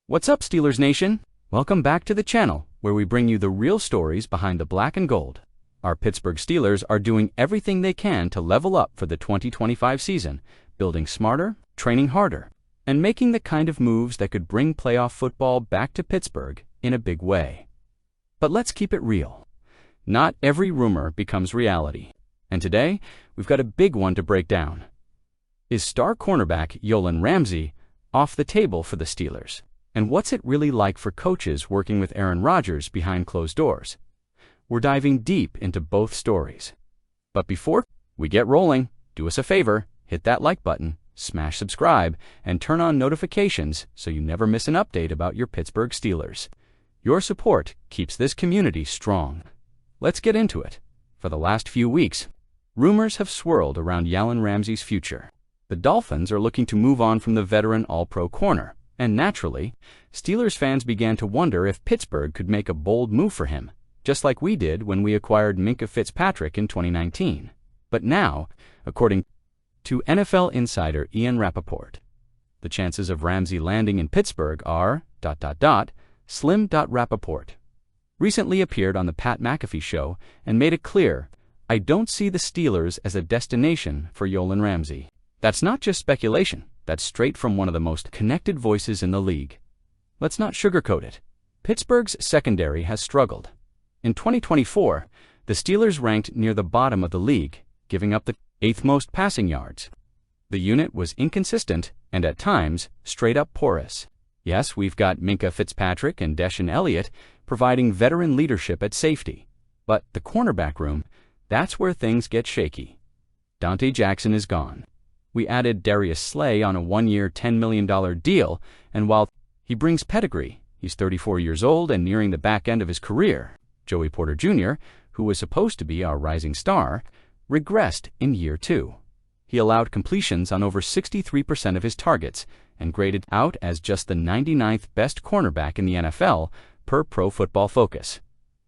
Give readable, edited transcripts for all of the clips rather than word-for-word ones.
What's up, Steelers Nation? Welcome back to the channel, where we bring you the real stories behind the black and gold. Our Pittsburgh Steelers are doing everything they can to level up for the 2025 season, building smarter, training harder, and making the kind of moves that could bring playoff football back to Pittsburgh in a big way. But let's keep it real. Not every rumor becomes reality. And today, we've got a big one to break down. Is star cornerback Ramsay off the table for the Steelers? And what's it really like for coaches working with Aaron Rodgers behind closed doors? We're diving deep into both stories. But before we get rolling, do us a favor, hit that like button, smash subscribe, and turn on notifications so you never miss an update about your Pittsburgh Steelers. Your support keeps this community strong. Let's get into it. For the last few weeks, rumors have swirled around Ramsay's future. The Dolphins are looking to move on from the veteran All-Pro corner, and naturally, Steelers fans began to wonder if Pittsburgh could make a bold move for him, just like we did when we acquired Minkah Fitzpatrick in 2019. But now, according to NFL insider Ian Rapoport, the chances of Ramsay landing in Pittsburgh are ... Slim. Rapoport recently appeared on the Pat McAfee show and made it clear, "I don't see the Steelers as a destination for Ramsay." That's not just speculation. That's straight from one of the most connected voices in the league. Let's not sugarcoat it. Pittsburgh's secondary has struggled. In 2024, the Steelers ranked near the bottom of the league, giving up the 8th most passing yards. The unit was inconsistent and at times straight-up porous. Yes, we've got Minkah Fitzpatrick and Deshaun Elliott providing veteran leadership at safety. But the cornerback room, that's where things get shaky. Dante Jackson is gone. We added Darius Slay on a 1-year, $10 million deal, and while he brings pedigree, he's 34 years old and nearing the back end of his career. Joey Porter Jr., who was supposed to be our rising star, regressed in year 2. He allowed completions on over 63% of his targets and graded out as just the 99th best cornerback in the NFL per Pro Football Focus.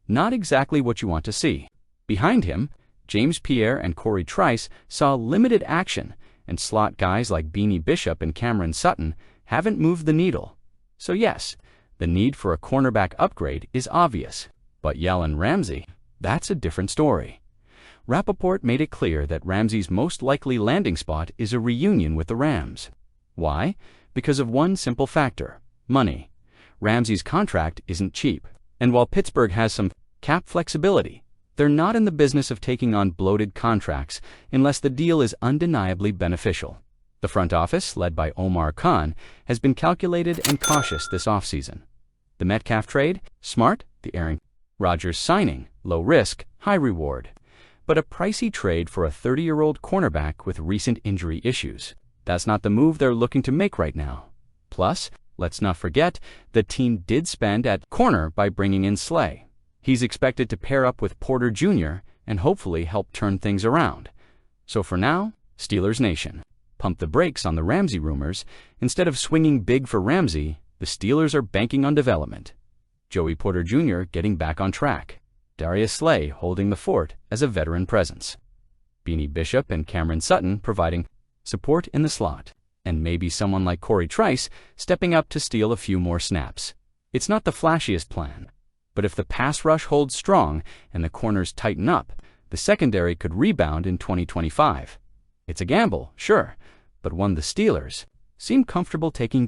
Not exactly what you want to see. Behind him, James Pierre and Corey Trice saw limited action, and slot guys like Beanie Bishop and Cameron Sutton haven't moved the needle. So yes, the need for a cornerback upgrade is obvious. But Ramsay, that's a different story. Rapoport made it clear that Ramsay's most likely landing spot is a reunion with the Rams. Why? Because of one simple factor: money. Ramsay's contract isn't cheap. And while Pittsburgh has some cap flexibility, they're not in the business of taking on bloated contracts unless the deal is undeniably beneficial. The front office, led by Omar Khan, has been calculated and cautious this offseason. The Metcalf trade? Smart. The Aaron Rodgers signing? Low risk, high reward. But a pricey trade for a 30-year-old cornerback with recent injury issues. That's not the move they're looking to make right now. Plus, let's not forget, the team did spend at corner by bringing in Slay. He's expected to pair up with Porter Jr. and hopefully help turn things around. So for now, Steelers Nation, pump the brakes on the Ramsay rumors. Instead of swinging big for Ramsay, the Steelers are banking on development. Joey Porter Jr. getting back on track. Darius Slay holding the fort as a veteran presence. Beanie Bishop and Cameron Sutton providing support in the slot. And maybe someone like Corey Trice stepping up to steal a few more snaps. It's not the flashiest plan. But if the pass rush holds strong and the corners tighten up, the secondary could rebound in 2025. It's a gamble, sure, but one the Steelers seem comfortable taking.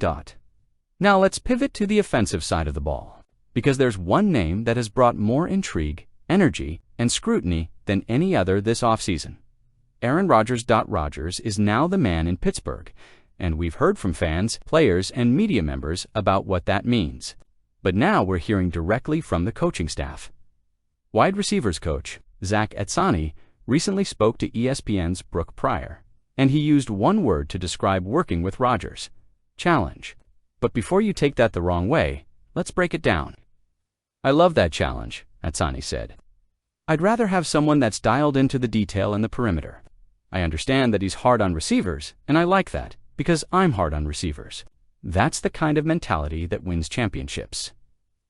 Now let's pivot to the offensive side of the ball, because there's one name that has brought more intrigue, energy, and scrutiny than any other this offseason. Aaron Rodgers. Rodgers is now the man in Pittsburgh, and we've heard from fans, players, and media members about what that means. But now we're hearing directly from the coaching staff. Wide receivers coach Zach Etzani recently spoke to ESPN's Brooke Pryor, and he used one word to describe working with Rodgers: challenge. But before you take that the wrong way, let's break it down. "I love that challenge," Etzani said. "I'd rather have someone that's dialed into the detail and the perimeter. I understand that he's hard on receivers, and I like that, because I'm hard on receivers. That's the kind of mentality that wins championships."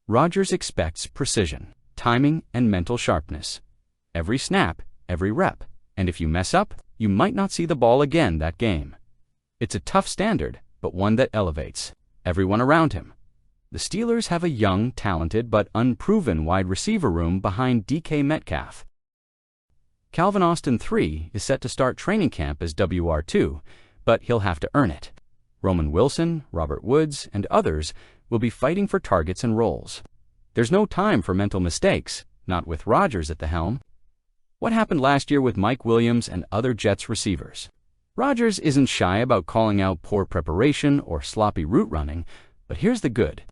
Rodgers expects precision, timing, and mental sharpness. Every snap, every rep, and if you mess up, you might not see the ball again that game. It's a tough standard, but one that elevates everyone around him. The Steelers have a young, talented, but unproven wide receiver room behind DK Metcalf. Calvin Austin III is set to start training camp as WR2, but he'll have to earn it. Roman Wilson, Robert Woods, and others will be fighting for targets and roles. There's no time for mental mistakes, not with Rodgers at the helm. What happened last year with Mike Williams and other Jets receivers? Rodgers isn't shy about calling out poor preparation or sloppy route running, but here's the good.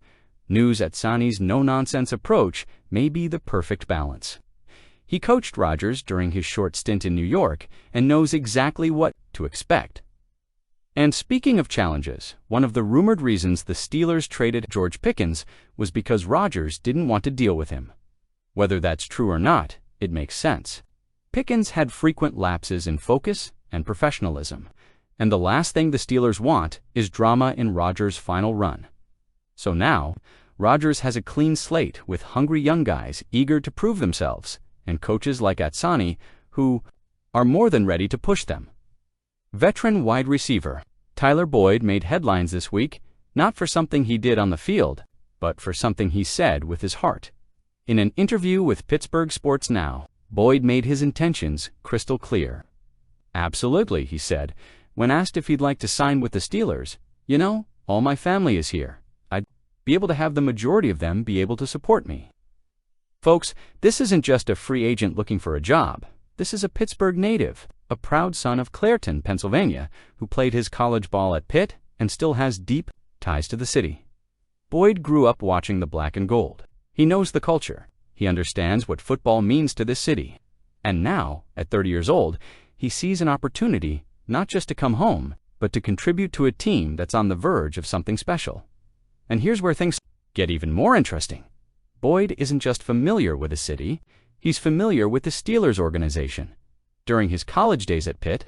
News at Sani's no-nonsense approach may be the perfect balance. He coached Rodgers during his short stint in New York and knows exactly what to expect. And speaking of challenges, one of the rumored reasons the Steelers traded George Pickens was because Rodgers didn't want to deal with him. Whether that's true or not, it makes sense. Pickens had frequent lapses in focus and professionalism, and the last thing the Steelers want is drama in Rodgers' final run. So now, Rodgers has a clean slate with hungry young guys eager to prove themselves, and coaches like Sani who are more than ready to push them. Veteran wide receiver Tyler Boyd made headlines this week, not for something he did on the field, but for something he said with his heart. In an interview with Pittsburgh Sports Now, Boyd made his intentions crystal clear. "Absolutely," he said, when asked if he'd like to sign with the Steelers. "You know, all my family is here. I'd be able to have the majority of them be able to support me." Folks, this isn't just a free agent looking for a job. This is a Pittsburgh native, a proud son of Clairton, Pennsylvania, who played his college ball at Pitt and still has deep ties to the city. Boyd grew up watching the black and gold. He knows the culture. He understands what football means to this city. And now, at 30 years old, he sees an opportunity not just to come home, but to contribute to a team that's on the verge of something special. And here's where things get even more interesting. Boyd isn't just familiar with the city, he's familiar with the Steelers organization. During his college days at Pitt,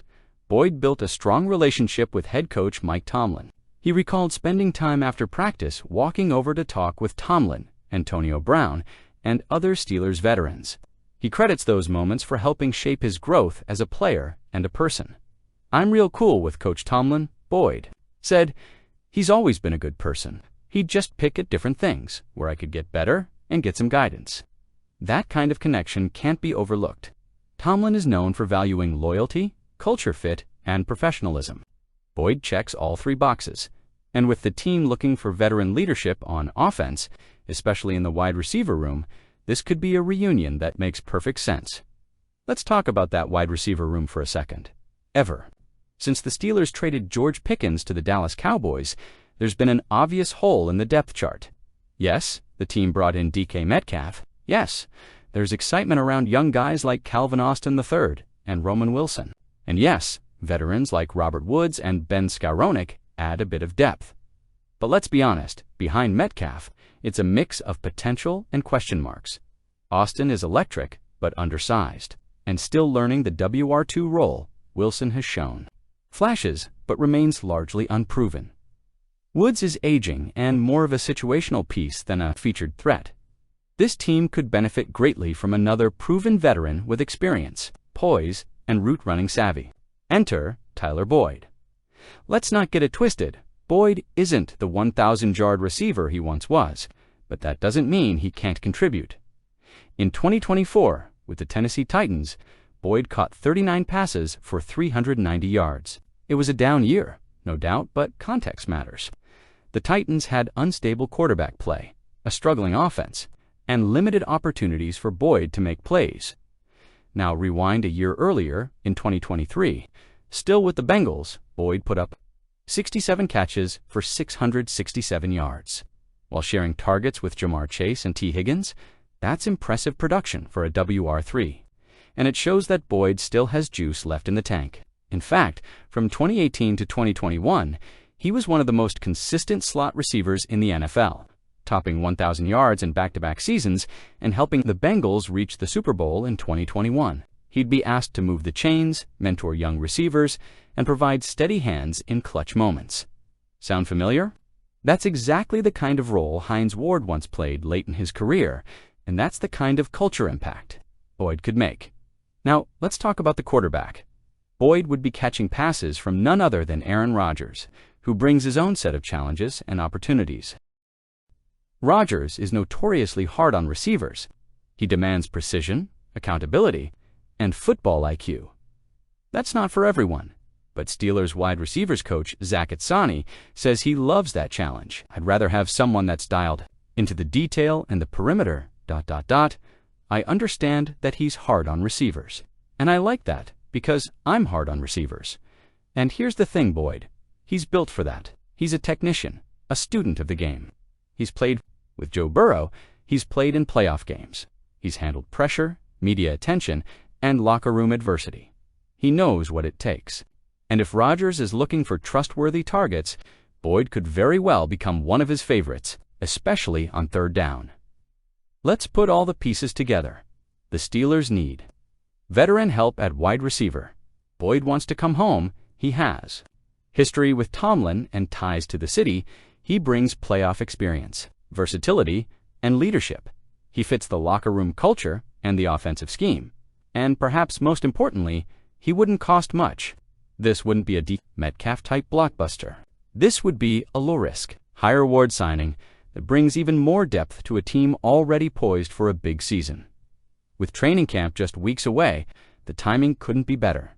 Boyd built a strong relationship with head coach Mike Tomlin. He recalled spending time after practice walking over to talk with Tomlin, Antonio Brown, and other Steelers veterans. He credits those moments for helping shape his growth as a player and a person. "I'm real cool with Coach Tomlin," Boyd said. "He's always been a good person. He'd just pick at different things where I could get better and get some guidance." That kind of connection can't be overlooked. Tomlin is known for valuing loyalty, culture fit, and professionalism. Boyd checks all three boxes. And with the team looking for veteran leadership on offense, especially in the wide receiver room, this could be a reunion that makes perfect sense. Let's talk about that wide receiver room for a second. Since the Steelers traded George Pickens to the Dallas Cowboys, there's been an obvious hole in the depth chart. Yes, the team brought in DK Metcalf. Yes, there's excitement around young guys like Calvin Austin III and Roman Wilson. And yes, veterans like Robert Woods and Ben Skowronek add a bit of depth. But let's be honest, behind Metcalf, it's a mix of potential and question marks. Austin is electric, but undersized, and still learning the WR2 role. Wilson has shown flashes, but remains largely unproven. Woods is aging and more of a situational piece than a featured threat. This team could benefit greatly from another proven veteran with experience, poise, and route-running savvy. Enter Tyler Boyd. Let's not get it twisted. Boyd isn't the 1,000-yard receiver he once was, but that doesn't mean he can't contribute. In 2024, with the Tennessee Titans, Boyd caught 39 passes for 390 yards. It was a down year, no doubt, but context matters. The Titans had unstable quarterback play, a struggling offense, and limited opportunities for Boyd to make plays. Now rewind a year earlier, in 2023, still with the Bengals, Boyd put up 67 catches for 667 yards. While sharing targets with Jamar Chase and T. Higgins, that's impressive production for a WR3. And it shows that Boyd still has juice left in the tank. In fact, from 2018 to 2021, he was one of the most consistent slot receivers in the NFL, topping 1,000 yards in back-to-back seasons and helping the Bengals reach the Super Bowl in 2021. He'd be asked to move the chains, mentor young receivers, and provide steady hands in clutch moments. Sound familiar? That's exactly the kind of role Hines Ward once played late in his career, and that's the kind of culture impact Boyd could make. Now, let's talk about the quarterback. Boyd would be catching passes from none other than Aaron Rodgers, who brings his own set of challenges and opportunities. Rodgers is notoriously hard on receivers. He demands precision, accountability, and football IQ. That's not for everyone, but Steelers wide receivers coach Zach Atsani says he loves that challenge. I'd rather have someone that's dialed into the detail and the perimeter, ... I understand that he's hard on receivers. And I like that, because I'm hard on receivers. And here's the thing, Boyd. He's built for that. He's a technician, a student of the game. He's played with Joe Burrow. He's played in playoff games. He's handled pressure, media attention, and locker room adversity. He knows what it takes. And if Rodgers is looking for trustworthy targets, Boyd could very well become one of his favorites, especially on third down. Let's put all the pieces together. The Steelers need veteran help at wide receiver. Boyd wants to come home. He has history with Tomlin and ties to the city. He brings playoff experience, versatility, and leadership. He fits the locker room culture and the offensive scheme. And perhaps most importantly, he wouldn't cost much. This wouldn't be a DK Metcalf-type blockbuster. This would be a low-risk, high-reward signing that brings even more depth to a team already poised for a big season. With training camp just weeks away, the timing couldn't be better.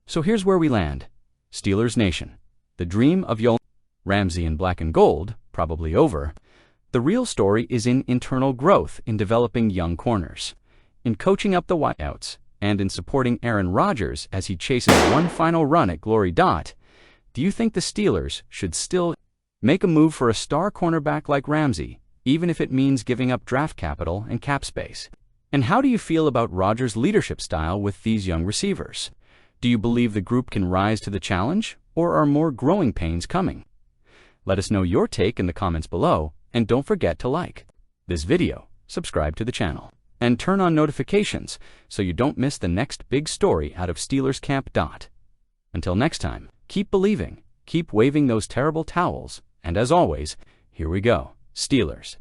So here's where we land. Steelers Nation. The dream of Ramsay in black and gold, probably over. The real story is in internal growth, in developing young corners, in coaching up the wideouts, and in supporting Aaron Rodgers as he chases one final run at glory. Do you think the Steelers should still make a move for a star cornerback like Ramsay, even if it means giving up draft capital and cap space? And how do you feel about Rodgers' leadership style with these young receivers? Do you believe the group can rise to the challenge, or are more growing pains coming? Let us know your take in the comments below, and don't forget to like this video, subscribe to the channel, and turn on notifications so you don't miss the next big story out of Steelers camp. Until next time, keep believing, keep waving those terrible towels, and as always, here we go, Steelers.